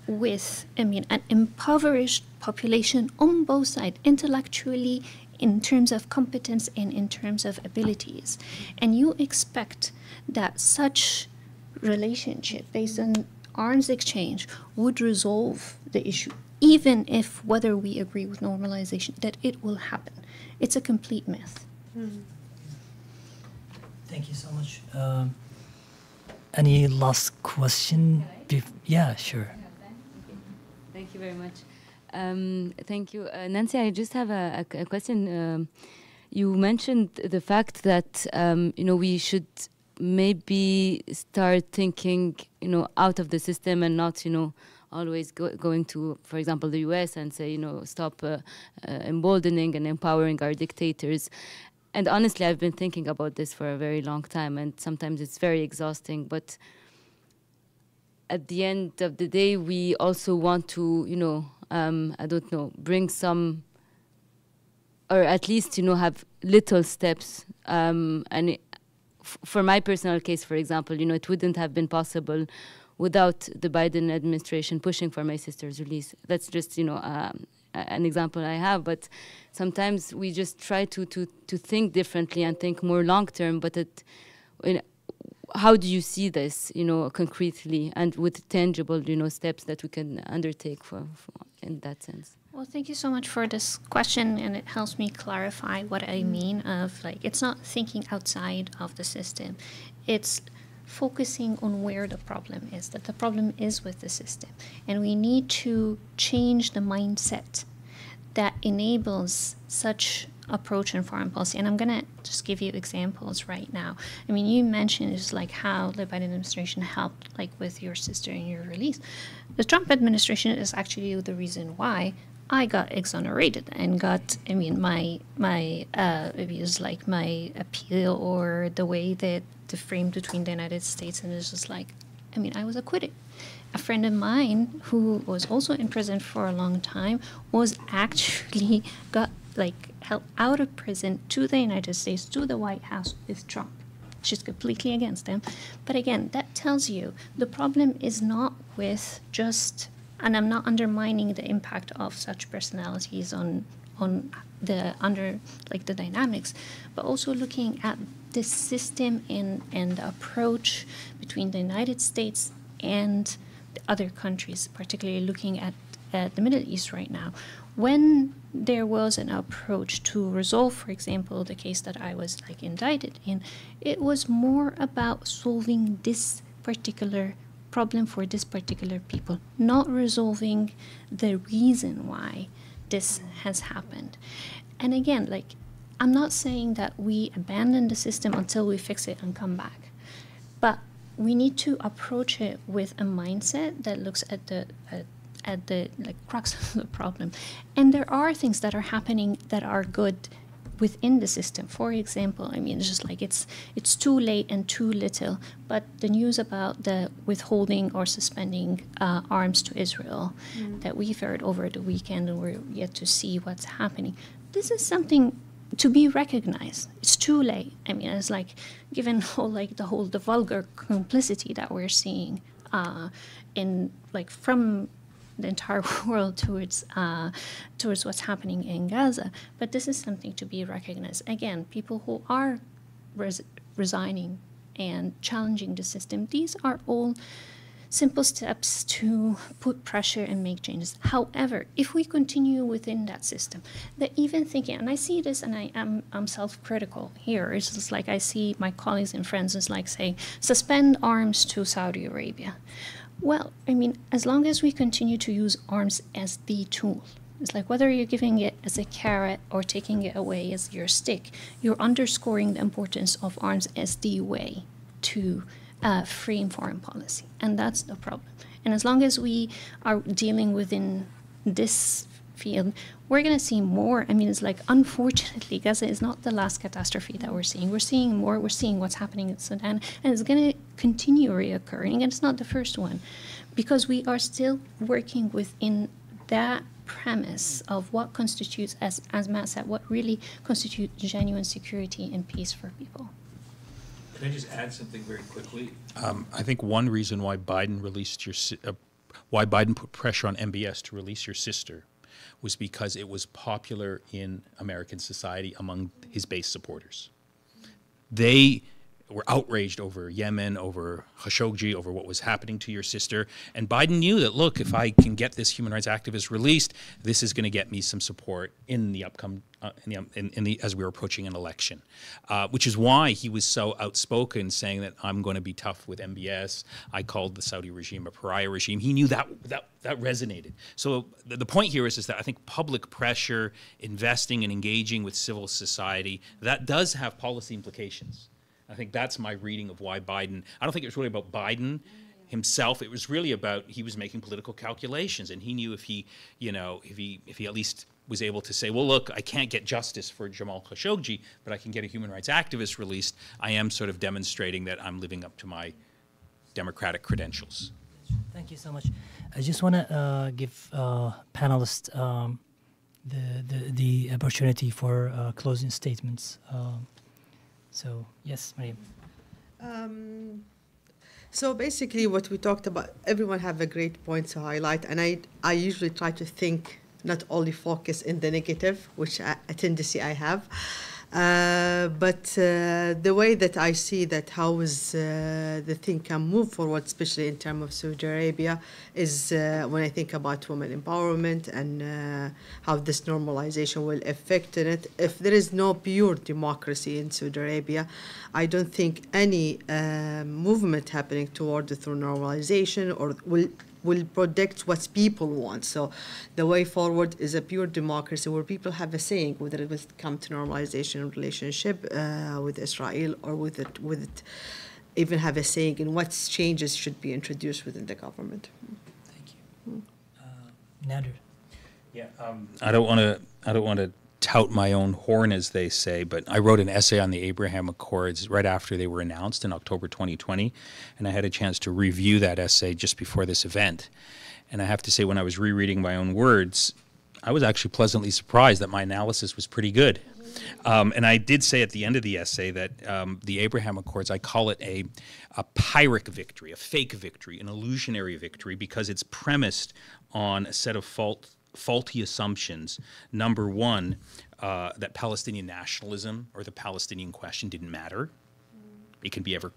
with, an impoverished population on both sides, intellectually, in terms of competence and in terms of abilities. And you expect that such relationship based on arms exchange would resolve the issue, even if whether we agree with normalization, that it will happen. It's a complete myth. Mm-hmm. Thank you so much. Any last question? Yeah, sure. Thank you very much. Thank you. Nancy, I just have a question. You mentioned the fact that, we should maybe start thinking, out of the system and not, always going to, for example, the US and say, stop emboldening and empowering our dictators. And honestly, I've been thinking about this for a very long time, and sometimes it's very exhausting. But at the end of the day, we also want to, I don't know, bring some, or at least, have little steps. For my personal case, for example, it wouldn't have been possible without the Biden administration pushing for my sister's release. That's just, an example I have. But sometimes we just try to think differently and think more long-term. But how do you see this, concretely and with tangible, steps that we can undertake for in that sense? Well, thank you so much for this question, and it helps me clarify what I mean of, it's not thinking outside of the system. It's focusing on where the problem is, that the problem is with the system. And we need to change the mindset that enables such approach in foreign policy. And I'm going to just give you examples right now. I mean, you mentioned just how the Biden administration helped with your sister in your release. The Trump administration is actually the reason why I got exonerated and got, my maybe it's my appeal or the way that the frame between the United States, and it's just I was acquitted. A friend of mine who was also in prison for a long time was actually got held out of prison to the United States, to the White House with Trump. She's completely against him. But again, that tells you the problem is not with just, and I'm not undermining the impact of such personalities on the the dynamics, but also looking at the system and the approach between the United States and the other countries, particularly looking at the Middle East right now. When there was an approach to resolve, for example, the case that I was indicted in, it was more about solving this particular problem for this particular people, not resolving the reason why this has happened. And again, I'm not saying that we abandon the system until we fix it and come back, but we need to approach it with a mindset that looks at the crux of the problem. And there are things that are happening that are good within the system. For example, it's just it's too late and too little, but the news about the withholding or suspending arms to Israel that we've heard over the weekend, and we're yet to see what's happening. This is something to be recognized. It's too late. It's given the vulgar complicity that we're seeing in from the entire world towards what's happening in Gaza. But this is something to be recognized. Again, people who are resigning and challenging the system, these are all simple steps to put pressure and make changes. However, if we continue within that system, that even thinking, and I see this, and I'm self-critical here, it's just I see my colleagues and friends is saying, suspend arms to Saudi Arabia. Well, as long as we continue to use arms as the tool, it's whether you're giving it as a carrot or taking it away as your stick, you're underscoring the importance of arms as the way to frame foreign policy. And that's the problem. And as long as we are dealing within this field, we're going to see more. It's unfortunately, Gaza is not the last catastrophe that we're seeing. We're seeing more. We're seeing what's happening in Sudan, and it's going to continue reoccurring, and it's not the first one, because we are still working within that premise of what constitutes, as Matt said, what really constitutes genuine security and peace for people. Can I just add something very quickly? I think one reason why Biden why Biden put pressure on MBS to release your sister was because it was popular in American society among his base supporters. They were outraged over Yemen, over Khashoggi, over what was happening to your sister. And Biden knew that, look, if I can get this human rights activist released, this is going to get me some support in the upcoming, as we were approaching an election, which is why he was so outspoken, saying that I'm going to be tough with MBS. I called the Saudi regime a pariah regime. He knew that resonated. So the point here is that I think public pressure, investing and engaging with civil society, that does have policy implications. I think that's my reading of why Biden, I don't think it was really about Biden himself. It was really about, he was making political calculations, and he knew if he, you know, if he at least was able to say, well, look, I can't get justice for Jamal Khashoggi, but I can get a human rights activist released, I am sort of demonstrating that I'm living up to my democratic credentials. Thank you so much. I just want to give panelists the opportunity for closing statements. So, yes, Mariam. So basically what we talked about, everyone have a great point to highlight, and I usually try to think, not only focus in the negative, which a tendency I have, but the way that I see that how is the thing can move forward, especially in terms of Saudi Arabia, is when I think about women empowerment and how this normalization will affect it. If there is no pure democracy in Saudi Arabia, I don't think any movement happening toward the through normalization or will predict what people want. So the way forward is a pure democracy where people have a saying, whether it will come to normalization relationship with Israel or with it, even have a saying in what changes should be introduced within the government. Thank you. Nader. Yeah, I don't want to tout my own horn, as they say, but I wrote an essay on the Abraham Accords right after they were announced in October 2020, and I had a chance to review that essay just before this event. And I have to say, when I was rereading my own words, I was actually pleasantly surprised that my analysis was pretty good. And I did say at the end of the essay that the Abraham Accords, I call it a Pyrrhic victory, a fake victory, an illusionary victory, because it's premised on a set of faulty assumptions. Number one, that Palestinian nationalism or the Palestinian question didn't matter. It can be ever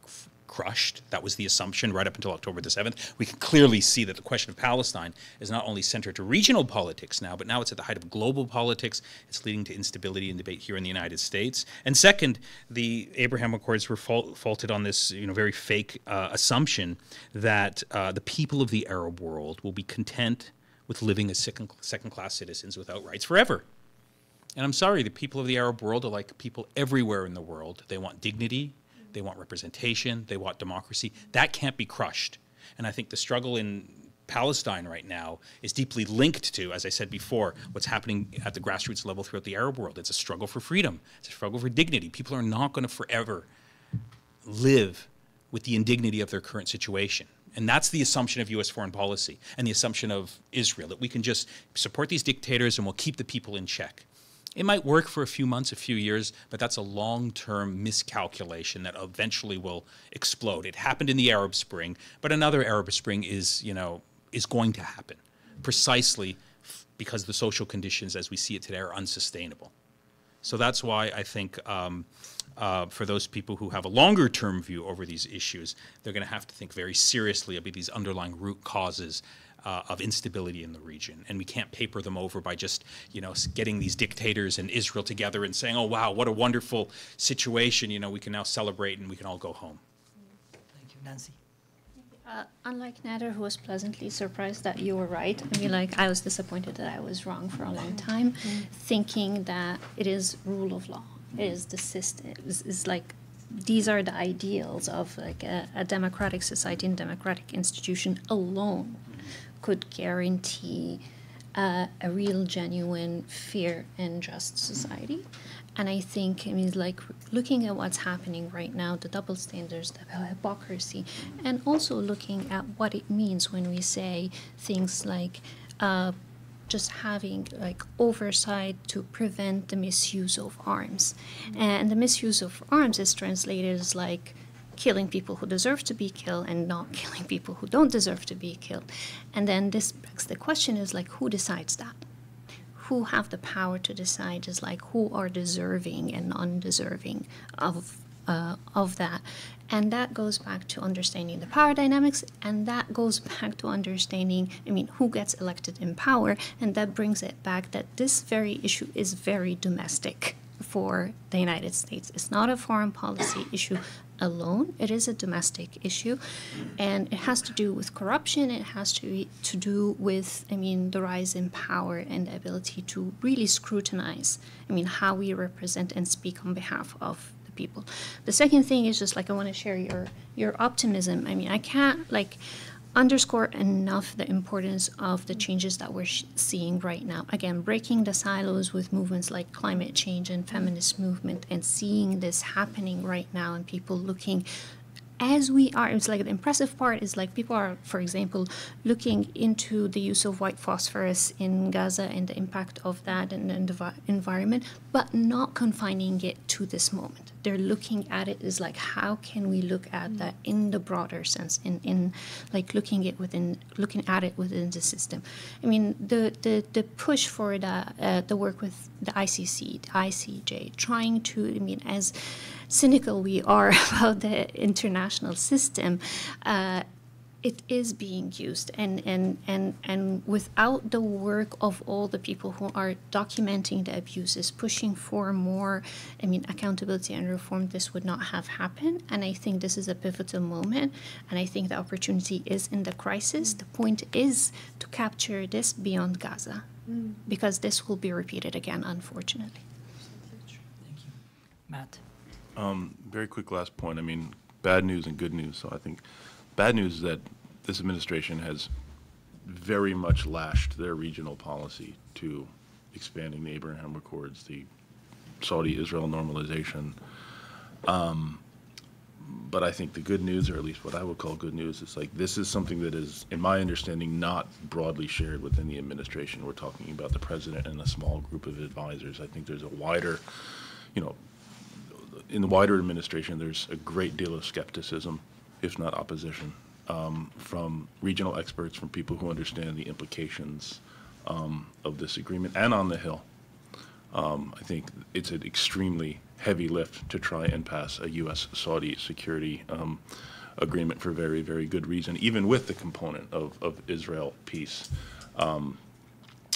crushed. That was the assumption right up until October the 7th. We can clearly see that the question of Palestine is not only centered to regional politics now, but now it's at the height of global politics. It's leading to instability and debate here in the United States. And second, the Abraham Accords were faulted on this, very fake assumption that the people of the Arab world will be content with living as second-class citizens without rights forever. And I'm sorry, the people of the Arab world are like people everywhere in the world. They want dignity, they want representation, they want democracy. That can't be crushed. And I think the struggle in Palestine right now is deeply linked to, as I said before, what's happening at the grassroots level throughout the Arab world. It's a struggle for freedom. It's a struggle for dignity. People are not going to forever live with the indignity of their current situation. And that's the assumption of U.S. foreign policy and the assumption of Israel, that we can just support these dictators and we'll keep the people in check. It might work for a few months, a few years, but that's a long-term miscalculation that eventually will explode. It happened in the Arab Spring, but another Arab Spring is going to happen precisely because the social conditions as we see it today are unsustainable. So that's why I think for those people who have a longer-term view over these issues, they're going to have to think very seriously about these underlying root causes of instability in the region. And we can't paper them over by just, getting these dictators and Israel together and saying, oh, wow, what a wonderful situation. We can now celebrate and we can all go home. Thank you. Nancy. Unlike Nader, who was pleasantly surprised that you were right, I was disappointed that I was wrong for a long time, thinking that it is rule of law. It is the system. It's like these are the ideals of like a democratic society and democratic institution alone could guarantee a real, genuine, fair, and just society. And I think, looking at what's happening right now, the double standards, the hypocrisy, and also looking at what it means when we say things like just having oversight to prevent the misuse of arms. And the misuse of arms is translated as killing people who deserve to be killed and not killing people who don't deserve to be killed. And then this begs the question is who decides that? Who have the power to decide is who are deserving and undeserving of that. And that goes back to understanding the power dynamics, and that goes back to understanding, who gets elected in power, and that brings it back that this very issue is very domestic for the United States. It's not a foreign policy issue alone. It is a domestic issue, and it has to do with corruption. It has to do with, the rise in power and the ability to really scrutinize, how we represent and speak on behalf of people. The second thing is just like I want to share your optimism. I mean, I can't like underscore enough the importance of the changes that we're seeing right now. Again, breaking the silos with movements like climate change and feminist movement, and seeing this happening right now, and people looking as we are. It's like the impressive part is like people are, for example, looking into the use of white phosphorus in Gaza and the impact of that in the environment, but not confining it to this moment. They're looking at it as like, how can we look at that in the broader sense, in like looking at it within the system. I mean, the push for the work with the ICC, the ICJ, trying to, I mean, as cynical we are about the international system, it is being used, and without the work of all the people who are documenting the abuses, pushing for more, I mean, accountability and reform, this would not have happened. And I think this is a pivotal moment, and I think the opportunity is in the crisis. The point is to capture this beyond Gaza, because this will be repeated again, unfortunately. Thank you. Matt? Very quick last point. I mean, bad news and good news. So I think bad news is that this administration has very much lashed their regional policy to expanding the Abraham Accords, the Saudi-Israel normalization. But I think the good news, or at least what I would call good news, is like this is something that is, in my understanding, not broadly shared within the administration. We're talking about the president and a small group of advisors. I think there's a wider, you know, in the wider administration, there's a great deal of skepticism, if not opposition, from regional experts, from people who understand the implications of this agreement, and on the Hill. I think it's an extremely heavy lift to try and pass a U.S.-Saudi security agreement for very, very good reason, even with the component of Israel peace,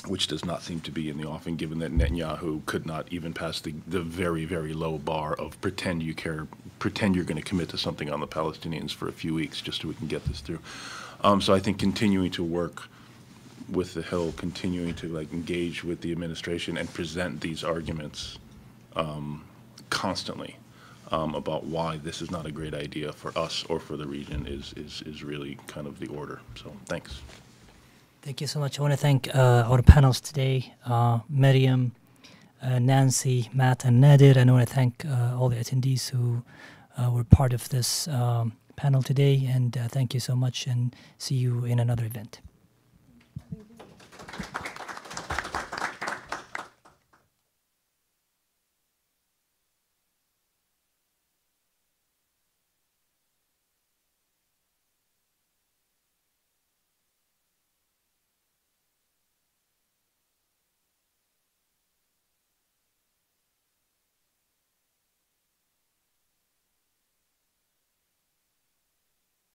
which does not seem to be in the offing, given that Netanyahu could not even pass the very, very low bar of pretend you care, pretend you're going to commit to something on the Palestinians for a few weeks just so we can get this through. So I think continuing to work with the Hill, continuing to like engage with the administration and present these arguments constantly about why this is not a great idea for us or for the region is really kind of the order. So thanks. Thank you so much. I want to thank our panels today, Miriam, Nancy, Matt, and Nadir. And I want to thank all the attendees who were part of this panel today. And thank you so much, and see you in another event.